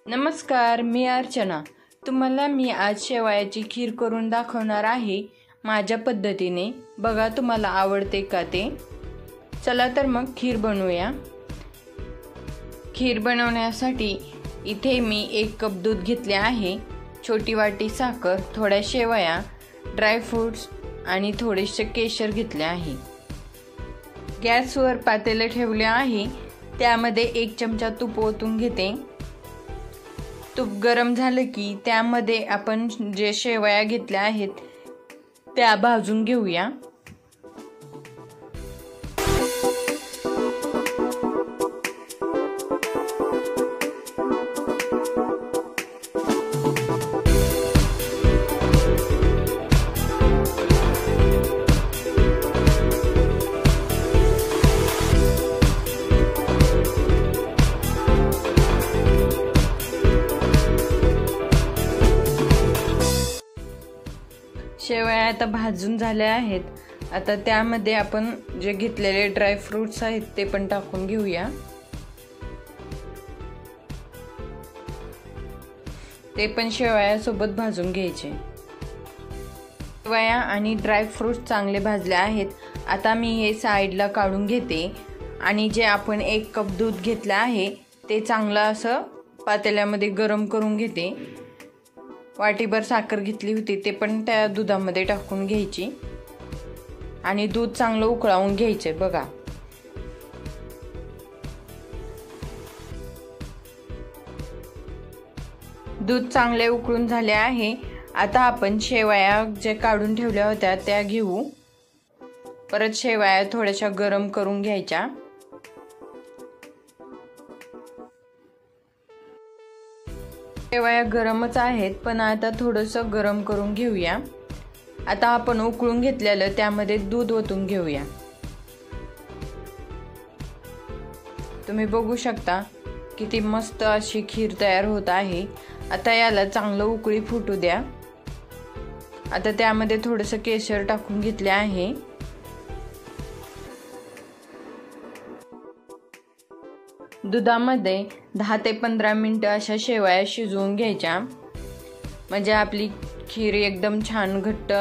नमस्कार, मी अर्चना। तुम्हाला मी आज शेवयाची खीर करून दाखवणार आहे माझ्या पद्धतीने। बघा तुम्हाला आवडते का ते। चला तर मग खीर बनवूया। खीर बनवण्यासाठी इथे मी 1 कप दूध घेतले आहे, छोटी वाटी साखर, थोड्या शेवया, ड्राय फ्रूट्स आणि थोडेसे केशर घेतले आहे। गॅसवर पातेले ठेवले आहे, त्यामध्ये 1 चमचा तूप ओतून घेते। तूप गरम झाले की त्यामध्ये आपण जे शेवया घेतल्या आहेत त्या भाजून घेऊया। शेवया आता भाजून झाल्या आहेत। आता त्यामध्ये आपण जे घेतलेले ड्राय फ्रूट्स आहेत ते पण टाकून घेऊया। ते पण शेवया सोबत भाजून घ्यायचे। शेवया आणि ड्राय फ्रूट्स चांगले भाजले आहेत। आता मी हे साइडला काढून घेते आणि जे आपण 1 कप दूध घेतले आहे ते चांगलं असं पातेल्यामध्ये गरम करून घेते। वाटीभर साखर घेतली होती ते पण त्या दुधामध्ये टाकून घ्यायची आणि दूध चांगलं उकळवून घ्यायचे। बघा दूध चांगले उकळून झाले आहे। आता आपण शेवया जे काढून ठेवल्या होत्या त्या घेऊ। परत शेवया थोड्याशा गरम करून घ्यायच्या। शेवया गरमच आहेत पण आता थोडंसं गरम करून घेऊया। आता आपण उकळून घेतलेलं त्यामध्ये दूध ओतून घेऊया। तुम्ही बघू शकता किती मस्त अशी खीर तयार होत आहे। आता याला चांगलं उकळी फुटू द्या। आता त्यामध्ये थोडंसं केशर टाकून घेतले आहे। दुधामध्ये 10 ते 15 मिनिटं अशा शेवया शिजवून घ्यायच्या, म्हणजे आपली खीर एकदम छान घट्ट,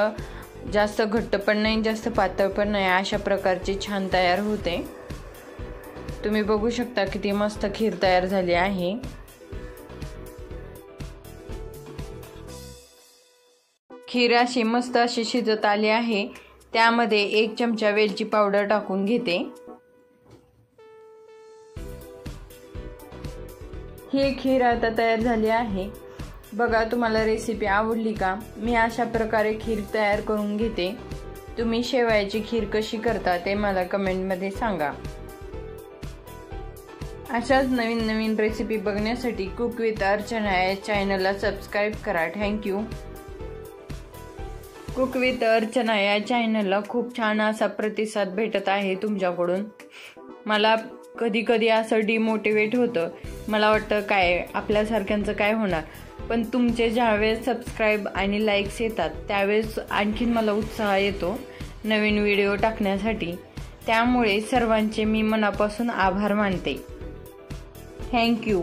जास्त घट्ट पण नाही जास्त पातळ पण नाही, अशा प्रकारची छान तयार होते। तुम्ही बघू शकता किती मस्त खीर तयार झाली आहे। खीर अशी मस्त अशी शिजत आली आहे। त्यामध्ये 1 चमचा वेलची पावडर टाकून घेते। ही खीर आता तयार झाली आहे। बघा तुम्हाला रेसिपी आवडली का? मी अशा प्रकारे खीर तयार करून घेते। तुम्ही शेवयाची खीर कशी करता ते मला कमेंटमध्ये सांगा। अशाच नवीन नवीन रेसिपी बघण्यासाठी कुक विथ अर्चना या चॅनलला सबस्क्राइब करा। थँक्यू। कुक विथ अर्चना या चॅनलला खूप छान असा प्रतिसाद भेटत आहे तुमच्याकडून। मला कधी कधी असं डिमोटिवेट होतं, मला वाटतं काय आपल्यासारख्यांचं काय होणार, पण तुमचे ज्यावेळेस सबस्क्राइब आणि लाईक्स येतात त्यावेळेस आणखीन मला उत्साह येतो नवीन व्हिडिओ टाकण्यासाठी। त्यामुळे सर्वांचे मी मनापासून आभार मानते। थँक्यू।